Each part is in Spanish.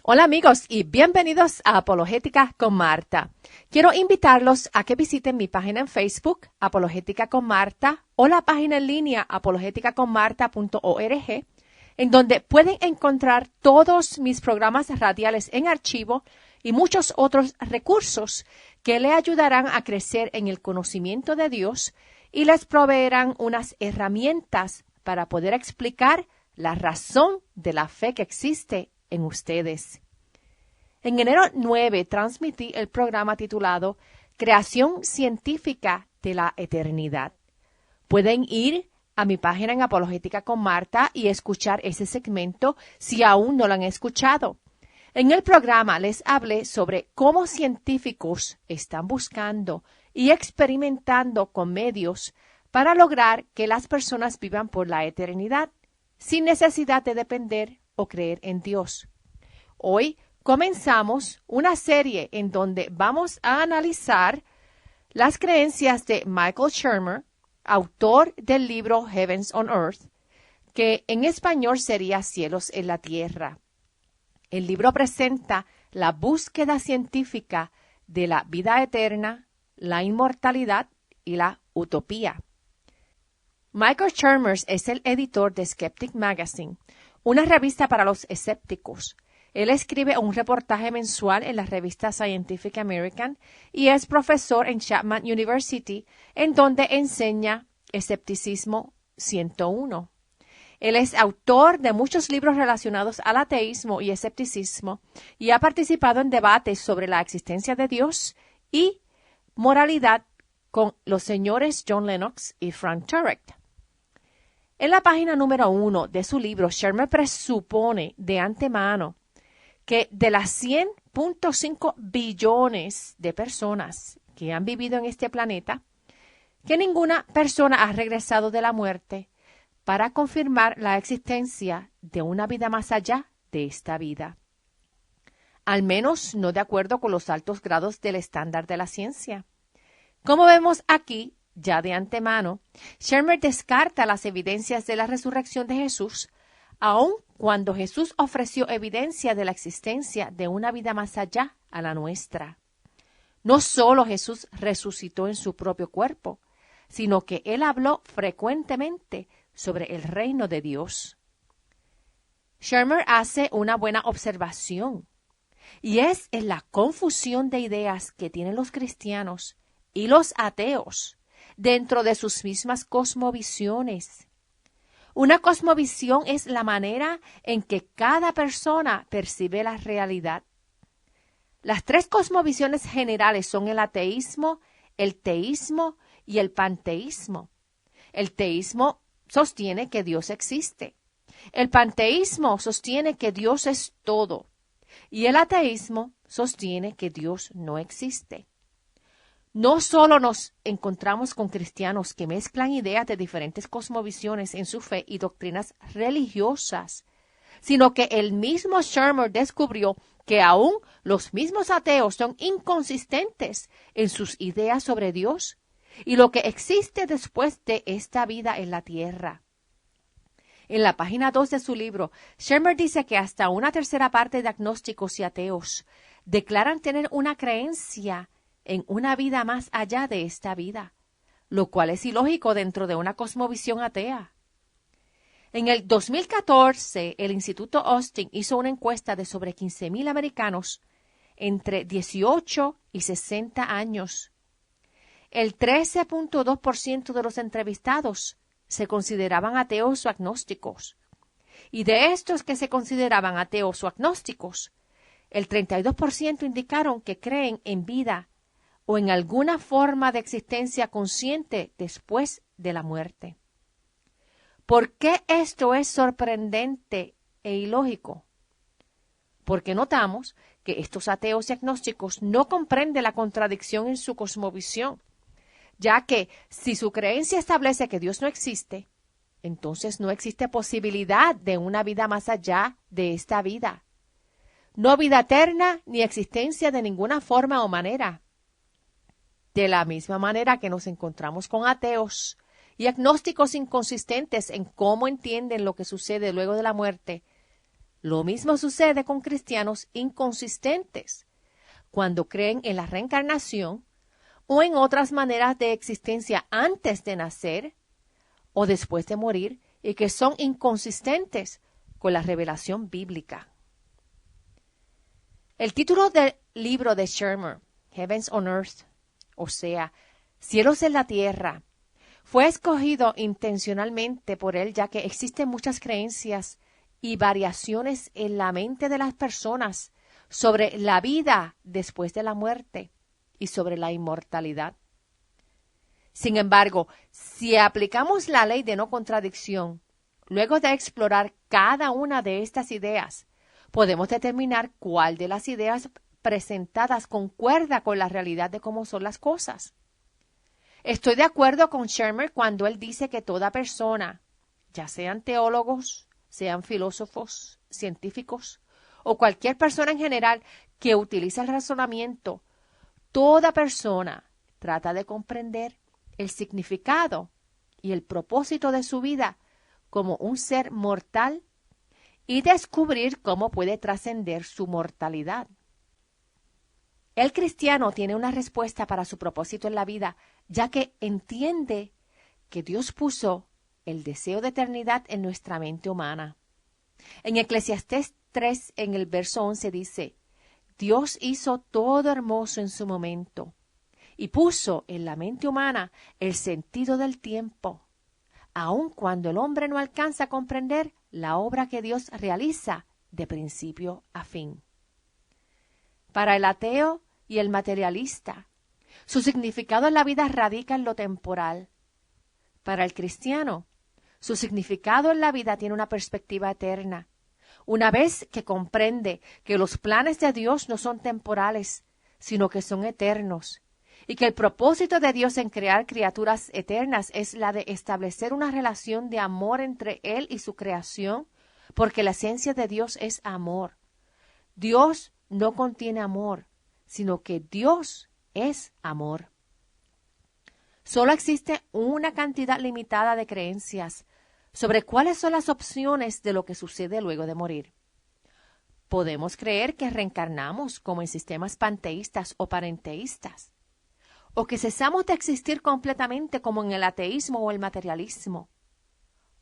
Hola amigos y bienvenidos a Apologética con Marta. Quiero invitarlos a que visiten mi página en Facebook, Apologética con Marta, o la página en línea apologeticaconmarta.org, en donde pueden encontrar todos mis programas radiales en archivo y muchos otros recursos que le ayudarán a crecer en el conocimiento de Dios y les proveerán unas herramientas para poder explicar la razón de la fe que existe en ustedes. En enero 9 transmití el programa titulado Creación Científica de la Eternidad. Pueden ir a mi página en Apologética con Marta y escuchar ese segmento si aún no lo han escuchado. En el programa les hablé sobre cómo científicos están buscando y experimentando con medios para lograr que las personas vivan por la eternidad, sin necesidad de depender o creer en Dios. Hoy comenzamos una serie en donde vamos a analizar las creencias de Michael Shermer, autor del libro Heavens on Earth, que en español sería Cielos en la Tierra. El libro presenta la búsqueda científica de la vida eterna, la inmortalidad y la utopía. Michael Shermer es el editor de Skeptic Magazine, una revista para los escépticos. Él escribe un reportaje mensual en la revista Scientific American y es profesor en Chapman University, en donde enseña Escepticismo 101. Él es autor de muchos libros relacionados al ateísmo y escepticismo y ha participado en debates sobre la existencia de Dios y moralidad con los señores John Lennox y Frank Turek. En la página número 1 de su libro, Shermer presupone de antemano que de las 100.5 billones de personas que han vivido en este planeta, que ninguna persona ha regresado de la muerte para confirmar la existencia de una vida más allá de esta vida. Al menos no de acuerdo con los altos grados del estándar de la ciencia. Como vemos aquí, ya de antemano, Shermer descarta las evidencias de la resurrección de Jesús, aun cuando Jesús ofreció evidencia de la existencia de una vida más allá a la nuestra. No solo Jesús resucitó en su propio cuerpo, sino que él habló frecuentemente sobre el reino de Dios. Shermer hace una buena observación, y es en la confusión de ideas que tienen los cristianos y los ateos dentro de sus mismas cosmovisiones. Una cosmovisión es la manera en que cada persona percibe la realidad. Las tres cosmovisiones generales son el ateísmo, el teísmo y el panteísmo. El teísmo sostiene que Dios existe. El panteísmo sostiene que Dios es todo. Y el ateísmo sostiene que Dios no existe. No solo nos encontramos con cristianos que mezclan ideas de diferentes cosmovisiones en su fe y doctrinas religiosas, sino que el mismo Shermer descubrió que aún los mismos ateos son inconsistentes en sus ideas sobre Dios y lo que existe después de esta vida en la tierra. En la página 2 de su libro, Shermer dice que hasta una tercera parte de agnósticos y ateos declaran tener una creencia en una vida más allá de esta vida, lo cual es ilógico dentro de una cosmovisión atea. En el 2014, el Instituto Austin hizo una encuesta de sobre 15,000 americanos entre 18 y 60 años. El 13.2% de los entrevistados se consideraban ateos o agnósticos. Y de estos que se consideraban ateos o agnósticos, el 32% indicaron que creen en vida o en alguna forma de existencia consciente después de la muerte. ¿Por qué esto es sorprendente e ilógico? Porque notamos que estos ateos y agnósticos no comprenden la contradicción en su cosmovisión, ya que si su creencia establece que Dios no existe, entonces no existe posibilidad de una vida más allá de esta vida. No vida eterna ni existencia de ninguna forma o manera. De la misma manera que nos encontramos con ateos y agnósticos inconsistentes en cómo entienden lo que sucede luego de la muerte, Lo mismo sucede con cristianos inconsistentes, cuando creen en la reencarnación o en otras maneras de existencia antes de nacer o después de morir, y que son inconsistentes con la revelación bíblica. El título del libro de Shermer, Heavens on Earth, o sea, Cielos en la Tierra, fue escogido intencionalmente por él, ya que existen muchas creencias y variaciones en la mente de las personas sobre la vida después de la muerte y sobre la inmortalidad. Sin embargo, si aplicamos la ley de no contradicción, luego de explorar cada una de estas ideas, podemos determinar cuál de las ideas presentadas concuerda con la realidad de cómo son las cosas. Estoy de acuerdo con Shermer cuando él dice que toda persona, ya sean teólogos, sean filósofos, científicos o cualquier persona en general que utiliza el razonamiento, toda persona trata de comprender el significado y el propósito de su vida como un ser mortal y descubrir cómo puede trascender su mortalidad. El cristiano tiene una respuesta para su propósito en la vida, ya que entiende que Dios puso el deseo de eternidad en nuestra mente humana. En Eclesiastés 3, en el verso 11 dice, Dios hizo todo hermoso en su momento y puso en la mente humana el sentido del tiempo, aun cuando el hombre no alcanza a comprender la obra que Dios realiza de principio a fin. Para el ateo y el materialista, su significado en la vida radica en lo temporal. Para el cristiano, su significado en la vida tiene una perspectiva eterna. Una vez que comprende que los planes de Dios no son temporales, sino que son eternos, y que el propósito de Dios en crear criaturas eternas es la de establecer una relación de amor entre Él y su creación, porque la esencia de Dios es amor. Dios no contiene amor, sino que Dios es amor. Solo existe una cantidad limitada de creencias sobre cuáles son las opciones de lo que sucede luego de morir. Podemos creer que reencarnamos como en sistemas panteístas o parenteístas, o que cesamos de existir completamente como en el ateísmo o el materialismo,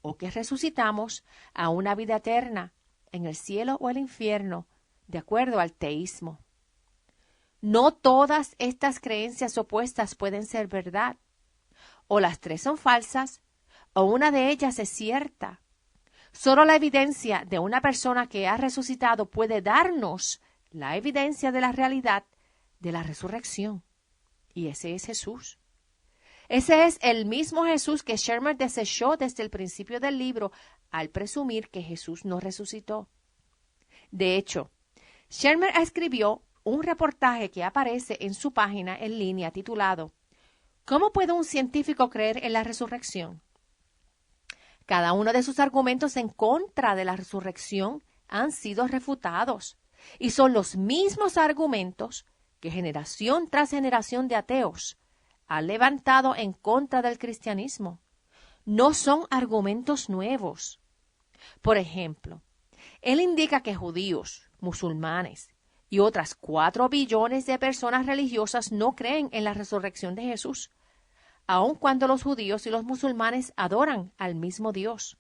o que resucitamos a una vida eterna en el cielo o el infierno, de acuerdo al teísmo. No todas estas creencias opuestas pueden ser verdad. O las tres son falsas, o una de ellas es cierta. Solo la evidencia de una persona que ha resucitado puede darnos la evidencia de la realidad de la resurrección. Y ese es Jesús. Ese es el mismo Jesús que Shermer desechó desde el principio del libro al presumir que Jesús no resucitó. De hecho, Shermer escribió un reportaje que aparece en su página en línea titulado ¿Cómo puede un científico creer en la resurrección? Cada uno de sus argumentos en contra de la resurrección han sido refutados y son los mismos argumentos que generación tras generación de ateos han levantado en contra del cristianismo. No son argumentos nuevos. Por ejemplo, él indica que judíos, musulmanes y otras 4 billones de personas religiosas no creen en la resurrección de Jesús, aun cuando los judíos y los musulmanes adoran al mismo Dios.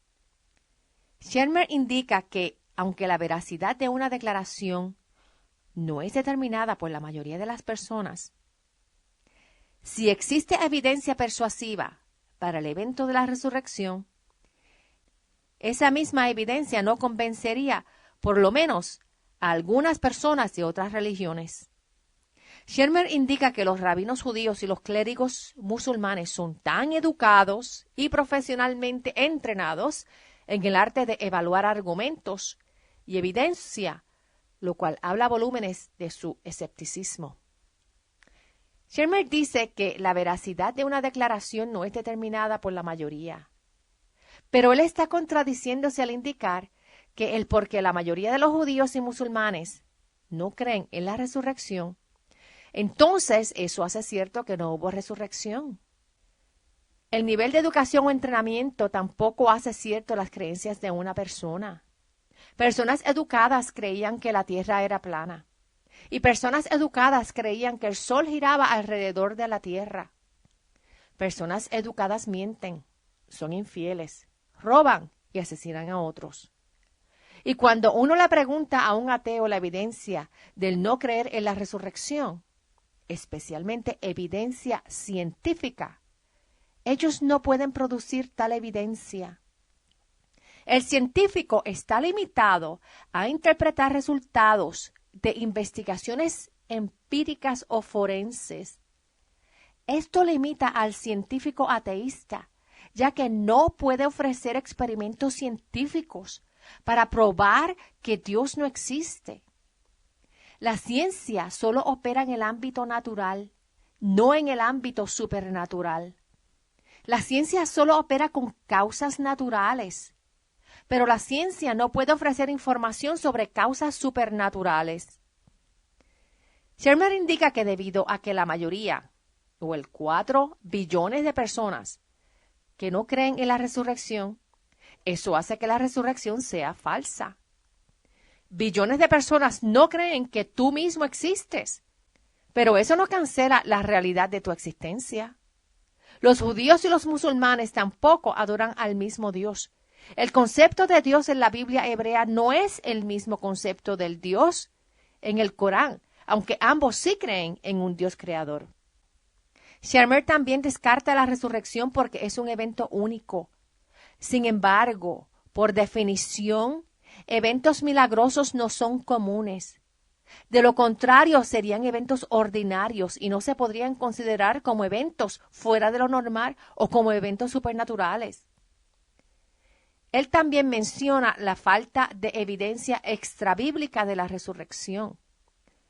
Shermer indica que, aunque la veracidad de una declaración no es determinada por la mayoría de las personas, si existe evidencia persuasiva para el evento de la resurrección, esa misma evidencia no convencería, por lo menos, a algunas personas de otras religiones. Shermer indica que los rabinos judíos y los clérigos musulmanes son tan educados y profesionalmente entrenados en el arte de evaluar argumentos y evidencia, lo cual habla volúmenes de su escepticismo. Shermer dice que la veracidad de una declaración no es determinada por la mayoría, pero él está contradiciéndose al indicar que porque la mayoría de los judíos y musulmanes no creen en la resurrección, entonces eso hace cierto que no hubo resurrección. El nivel de educación o entrenamiento tampoco hace cierto las creencias de una persona. Personas educadas creían que la tierra era plana. Y personas educadas creían que el sol giraba alrededor de la tierra. Personas educadas mienten, son infieles, roban y asesinan a otros. Y cuando uno le pregunta a un ateo la evidencia del no creer en la resurrección, especialmente evidencia científica, ellos no pueden producir tal evidencia. El científico está limitado a interpretar resultados de investigaciones empíricas o forenses. Esto limita al científico ateísta, ya que no puede ofrecer experimentos científicos para probar que Dios no existe. La ciencia solo opera en el ámbito natural, no en el ámbito supernatural. La ciencia solo opera con causas naturales, pero la ciencia no puede ofrecer información sobre causas supernaturales. Shermer indica que debido a que la mayoría, o el 4 billones de personas que no creen en la resurrección, eso hace que la resurrección sea falsa. Billones de personas no creen que tú mismo existes, pero eso no cancela la realidad de tu existencia. Los judíos y los musulmanes tampoco adoran al mismo Dios. El concepto de Dios en la Biblia hebrea no es el mismo concepto del Dios en el Corán, aunque ambos sí creen en un Dios creador. Shermer también descarta la resurrección porque es un evento único. Sin embargo, por definición, eventos milagrosos no son comunes. De lo contrario, serían eventos ordinarios y no se podrían considerar como eventos fuera de lo normal o como eventos supernaturales. Él también menciona la falta de evidencia extrabíblica de la resurrección,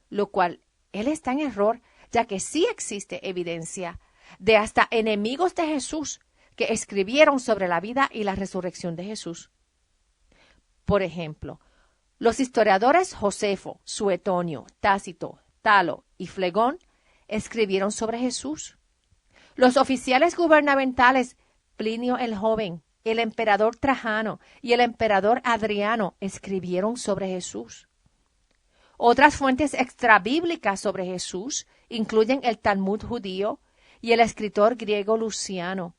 lo cual él está en error, ya que sí existe evidencia de hasta enemigos de Jesús que escribieron sobre la vida y la resurrección de Jesús. Por ejemplo, los historiadores Josefo, Suetonio, Tácito, Talo y Flegón escribieron sobre Jesús. Los oficiales gubernamentales Plinio el Joven, el emperador Trajano y el emperador Adriano escribieron sobre Jesús. Otras fuentes extrabíblicas sobre Jesús incluyen el Talmud judío y el escritor griego Luciano.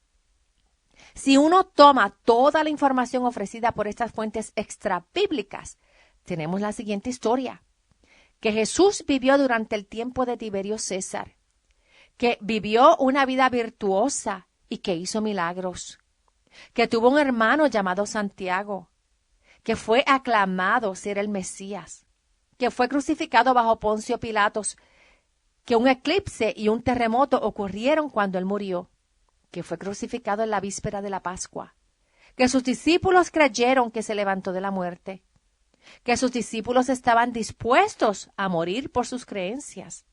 Si uno toma toda la información ofrecida por estas fuentes extrabíblicas, tenemos la siguiente historia: que Jesús vivió durante el tiempo de Tiberio César, que vivió una vida virtuosa y que hizo milagros, que tuvo un hermano llamado Santiago, que fue aclamado ser el Mesías, que fue crucificado bajo Poncio Pilatos, que un eclipse y un terremoto ocurrieron cuando él murió, que fue crucificado en la víspera de la Pascua, que sus discípulos creyeron que se levantó de la muerte, que sus discípulos estaban dispuestos a morir por sus creencias,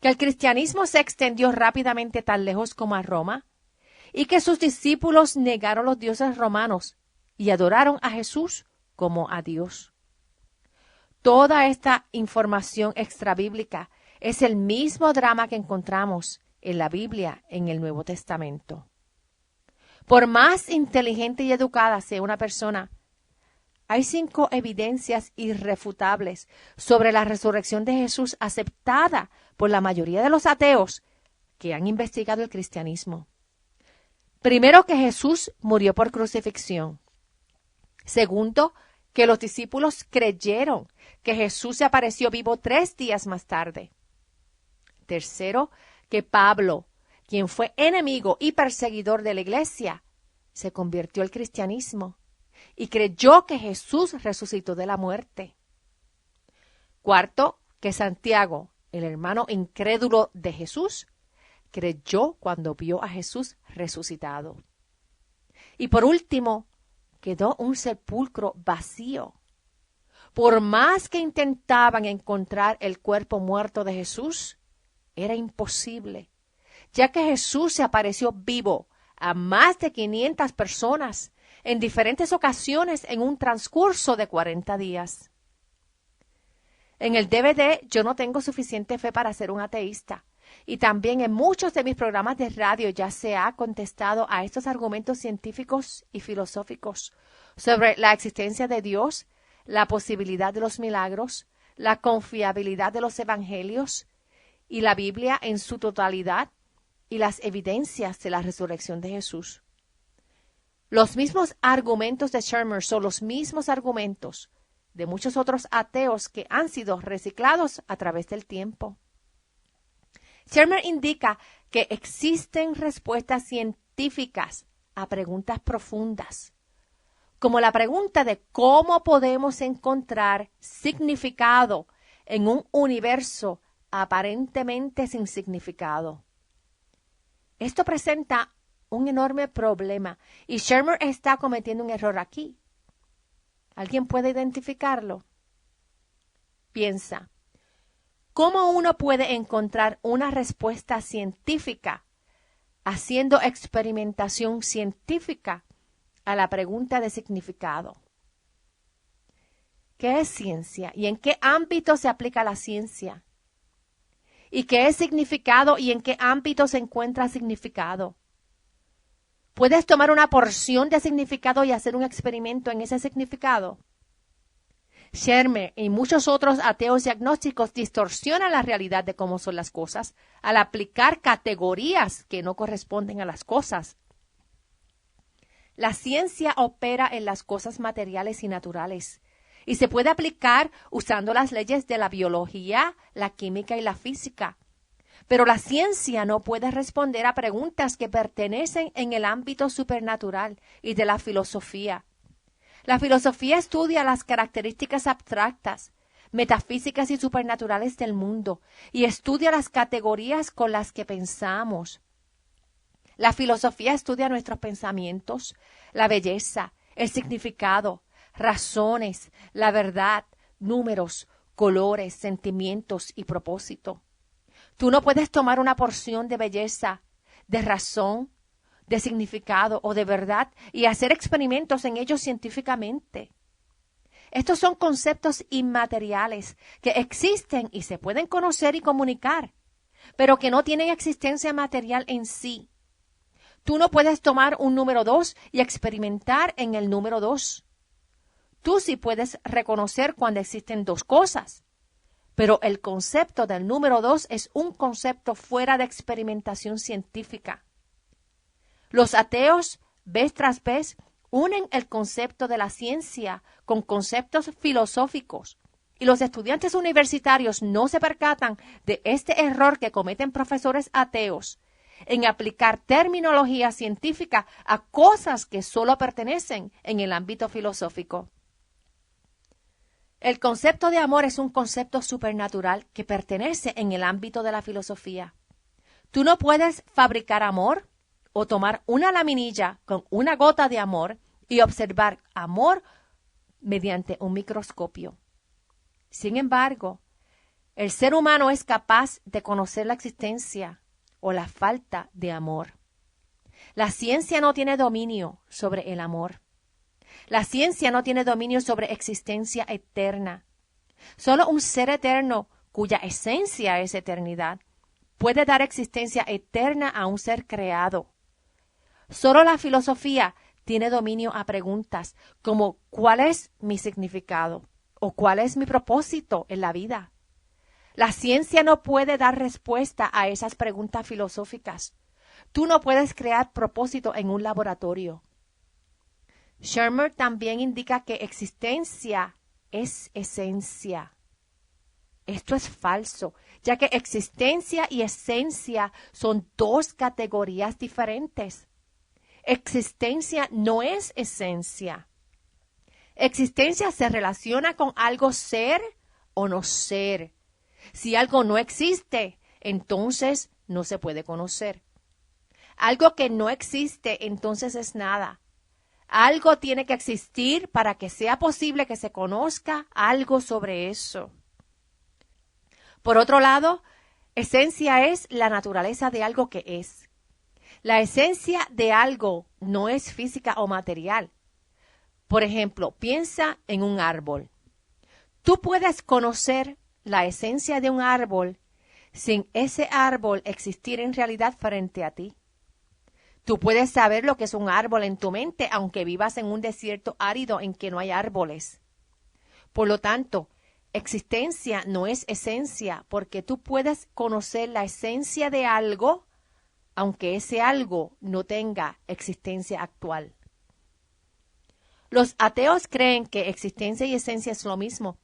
que el cristianismo se extendió rápidamente tan lejos como a Roma, y que sus discípulos negaron los dioses romanos y adoraron a Jesús como a Dios. Toda esta información extrabíblica es el mismo drama que encontramos en la Biblia en el Nuevo Testamento. Por más inteligente y educada sea una persona, hay 5 evidencias irrefutables sobre la resurrección de Jesús aceptada por la mayoría de los ateos que han investigado el cristianismo. Primero, que Jesús murió por crucifixión. Segundo, que los discípulos creyeron que Jesús se apareció vivo 3 días más tarde. Tercero, que Pablo, quien fue enemigo y perseguidor de la iglesia, se convirtió al cristianismo y creyó que Jesús resucitó de la muerte. Cuarto, que Santiago, el hermano incrédulo de Jesús, creyó cuando vio a Jesús resucitado. Y por último, quedó un sepulcro vacío. Por más que intentaban encontrar el cuerpo muerto de Jesús, era imposible, ya que Jesús se apareció vivo a más de 500 personas en diferentes ocasiones en un transcurso de 40 días. En el DVD Yo no tengo suficiente fe para ser un ateísta, y también en muchos de mis programas de radio ya se ha contestado a estos argumentos científicos y filosóficos sobre la existencia de Dios, la posibilidad de los milagros, la confiabilidad de los evangelios y la Biblia en su totalidad y las evidencias de la resurrección de Jesús. Los mismos argumentos de Shermer son los mismos argumentos de muchos otros ateos que han sido reciclados a través del tiempo. Shermer indica que existen respuestas científicas a preguntas profundas, como la pregunta de cómo podemos encontrar significado en un universo aparentemente sin significado. Esto presenta un enorme problema y Shermer está cometiendo un error aquí. ¿Alguien puede identificarlo? Piensa, ¿cómo uno puede encontrar una respuesta científica haciendo experimentación científica a la pregunta de significado? ¿Qué es ciencia y en qué ámbito se aplica la ciencia? ¿Y qué es significado y en qué ámbito se encuentra significado? ¿Puedes tomar una porción de significado y hacer un experimento en ese significado? Shermer y muchos otros ateos y agnósticos distorsionan la realidad de cómo son las cosas al aplicar categorías que no corresponden a las cosas. La ciencia opera en las cosas materiales y naturales y se puede aplicar usando las leyes de la biología, la química y la física. Pero la ciencia no puede responder a preguntas que pertenecen en el ámbito supernatural y de la filosofía. La filosofía estudia las características abstractas, metafísicas y supernaturales del mundo y estudia las categorías con las que pensamos. La filosofía estudia nuestros pensamientos, la belleza, el significado, razones, la verdad, números, colores, sentimientos y propósito. Tú no puedes tomar una porción de belleza, de razón, de significado o de verdad y hacer experimentos en ellos científicamente. Estos son conceptos inmateriales que existen y se pueden conocer y comunicar, pero que no tienen existencia material en sí. Tú no puedes tomar un número 2 y experimentar en el número 2. Tú sí puedes reconocer cuando existen dos cosas, pero el concepto del número 2 es un concepto fuera de experimentación científica. Los ateos, vez tras vez, unen el concepto de la ciencia con conceptos filosóficos y los estudiantes universitarios no se percatan de este error que cometen profesores ateos en aplicar terminología científica a cosas que solo pertenecen en el ámbito filosófico. El concepto de amor es un concepto supernatural que pertenece en el ámbito de la filosofía. Tú no puedes fabricar amor o tomar una laminilla con una gota de amor y observar amor mediante un microscopio. Sin embargo, el ser humano es capaz de conocer la existencia o la falta de amor. La ciencia no tiene dominio sobre el amor. La ciencia no tiene dominio sobre existencia eterna. Solo un ser eterno, cuya esencia es eternidad, puede dar existencia eterna a un ser creado. Solo la filosofía tiene dominio a preguntas como ¿cuál es mi significado? ¿O cuál es mi propósito en la vida? La ciencia no puede dar respuesta a esas preguntas filosóficas. Tú no puedes crear propósito en un laboratorio. Shermer también indica que existencia es esencia. Esto es falso, ya que existencia y esencia son dos categorías diferentes. Existencia no es esencia. Existencia se relaciona con algo ser o no ser. Si algo no existe, entonces no se puede conocer. Algo que no existe, entonces es nada. Algo tiene que existir para que sea posible que se conozca algo sobre eso. Por otro lado, esencia es la naturaleza de algo que es. La esencia de algo no es física o material. Por ejemplo, piensa en un árbol. Tú puedes conocer la esencia de un árbol sin ese árbol existir en realidad frente a ti. Tú puedes saber lo que es un árbol en tu mente, aunque vivas en un desierto árido en que no hay árboles. Por lo tanto, existencia no es esencia, porque tú puedes conocer la esencia de algo, aunque ese algo no tenga existencia actual. Los ateos creen que existencia y esencia es lo mismo.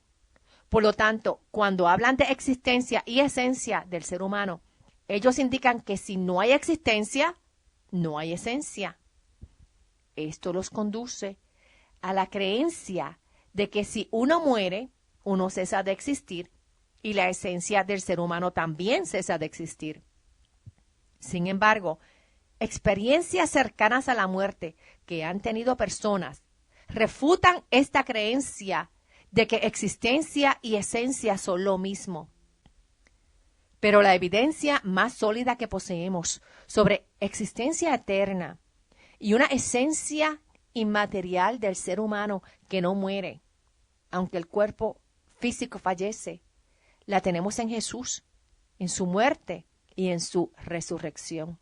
Por lo tanto, cuando hablan de existencia y esencia del ser humano, ellos indican que si no hay existencia, no hay esencia. Esto los conduce a la creencia de que si uno muere, uno cesa de existir y la esencia del ser humano también cesa de existir. Sin embargo, experiencias cercanas a la muerte que han tenido personas refutan esta creencia de que existencia y esencia son lo mismo. Pero la evidencia más sólida que poseemos sobre existencia eterna y una esencia inmaterial del ser humano que no muere, aunque el cuerpo físico fallece, la tenemos en Jesús, en su muerte y en su resurrección.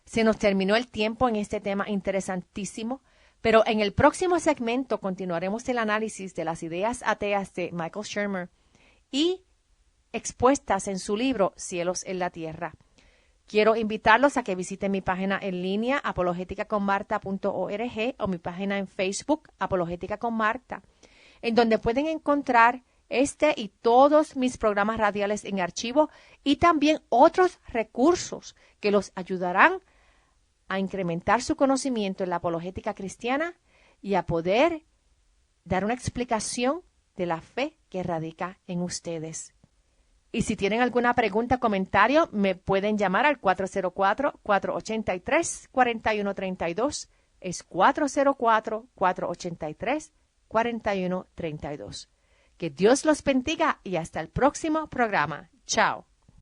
Se nos terminó el tiempo en este tema interesantísimo, pero en el próximo segmento continuaremos el análisis de las ideas ateas de Michael Shermer y expuestas en su libro Cielos en la Tierra. Quiero invitarlos a que visiten mi página en línea apologeticaconmarta.org o mi página en Facebook Apologética con Marta, en donde pueden encontrar este y todos mis programas radiales en archivo y también otros recursos que los ayudarán a incrementar su conocimiento en la apologética cristiana y a poder dar una explicación de la fe que radica en ustedes. Y si tienen alguna pregunta o comentario, me pueden llamar al 404-483-4132. Es 404-483-4132. Que Dios los bendiga y hasta el próximo programa. Chao.